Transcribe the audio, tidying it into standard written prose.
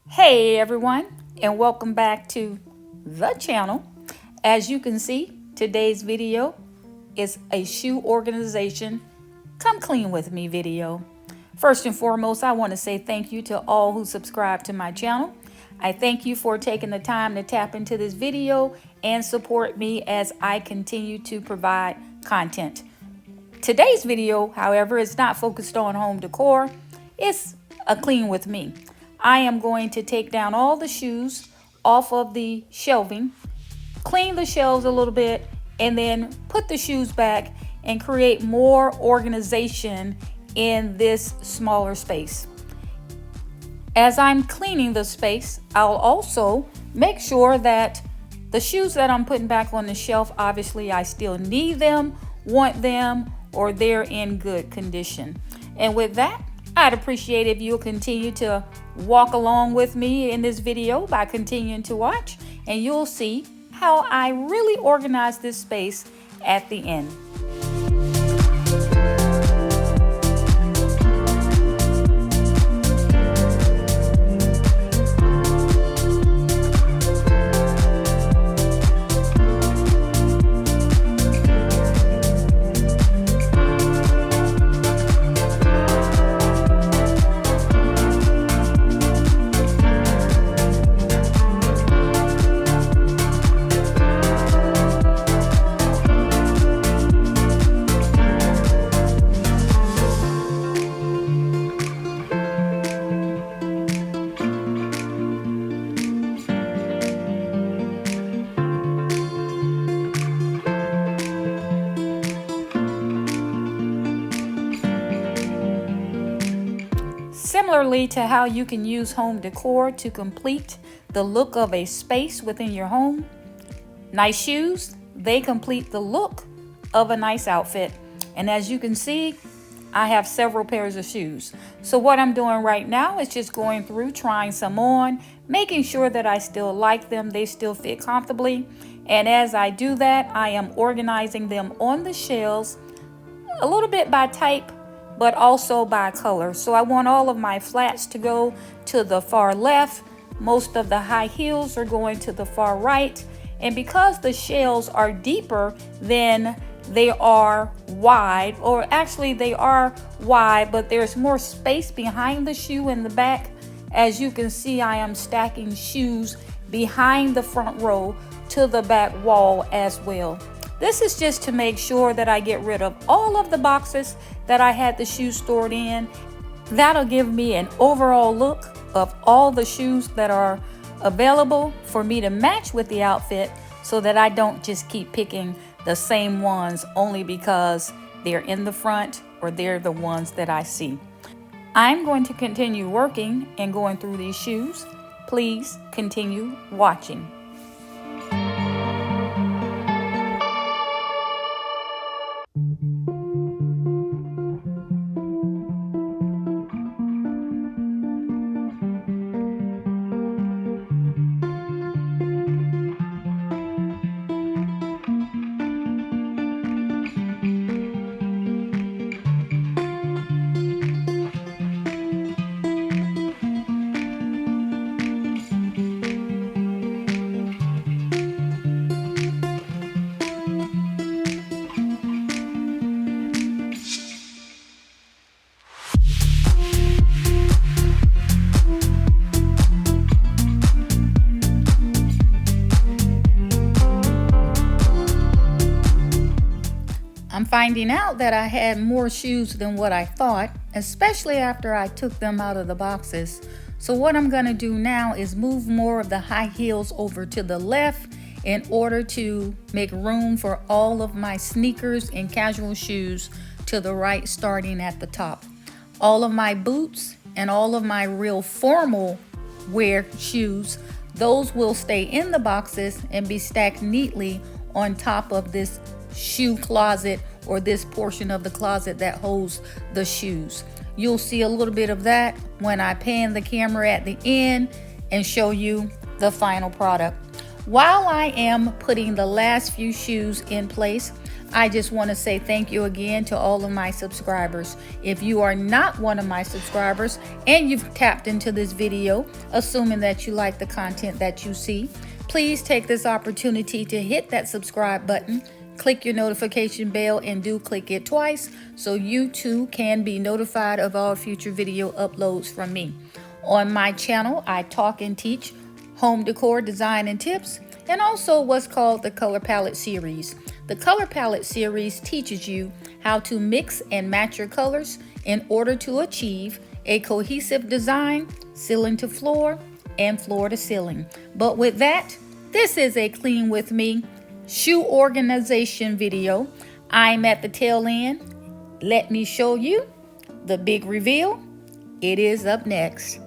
Hey everyone, and welcome back to the channel. As you can see, today's video is a shoe organization come clean with me video. First and foremost, I want to say thank you to all who subscribe to my channel. I thank you for taking the time to tap into this video and support me as I continue to provide content. Today's video, however, is not focused on home decor. It's a clean with me. I am going to take down all the shoes off of the shelving, clean the shelves a little bit, and then put the shoes back and create more organization in this smaller space. As I'm cleaning the space, I'll also make sure that the shoes that I'm putting back on the shelf, obviously I still need them, want them, or they're in good condition. And with that, I'd appreciate if you'll continue to walk along with me in this video by continuing to watch, and you'll see how I really organize this space at the end. Similarly to how you can use home decor to complete the look of a space within your home, nice shoes, they complete the look of a nice outfit. And as you can see, I have several pairs of shoes. So what I'm doing right now is just going through, trying some on, making sure that I still like them, they still fit comfortably. And as I do that, I am organizing them on the shelves a little bit by type, but also by color. So I want all of my flats to go to the far left. Most of the high heels are going to the far right. And because the shelves are deeper than they are wide, or actually they are wide, but there's more space behind the shoe in the back. As you can see, I am stacking shoes behind the front row to the back wall as well. This is just to make sure that I get rid of all of the boxes that I had the shoes stored in. That'll give me an overall look of all the shoes that are available for me to match with the outfit, so that I don't just keep picking the same ones only because they're in the front or they're the ones that I see. I'm going to continue working and going through these shoes. Please continue watching. I'm finding out that I had more shoes than what I thought, especially after I took them out of the boxes. So what I'm gonna do now is move more of the high heels over to the left in order to make room for all of my sneakers and casual shoes to the right, starting at the top. All of my boots and all of my real formal wear shoes, those will stay in the boxes and be stacked neatly on top of this shoe closet, or this portion of the closet that holds the shoes. You'll see a little bit of that when I pan the camera at the end and show you the final product. While I am putting the last few shoes in place, I just want to say thank you again to all of my subscribers. If you are not one of my subscribers and you've tapped into this video, assuming that you like the content that you see, please take this opportunity to hit that subscribe button, click your notification bell, and do click it twice so you too can be notified of all future video uploads from me. On my channel, I talk and teach home decor design and tips, and also what's called the Color Palette series. The Color Palette series teaches you how to mix and match your colors in order to achieve a cohesive design, ceiling to floor and floor to ceiling. But with that, this is a Clean With Me shoe organization video. I'm at the tail end. Let me show you the big reveal. It is up next.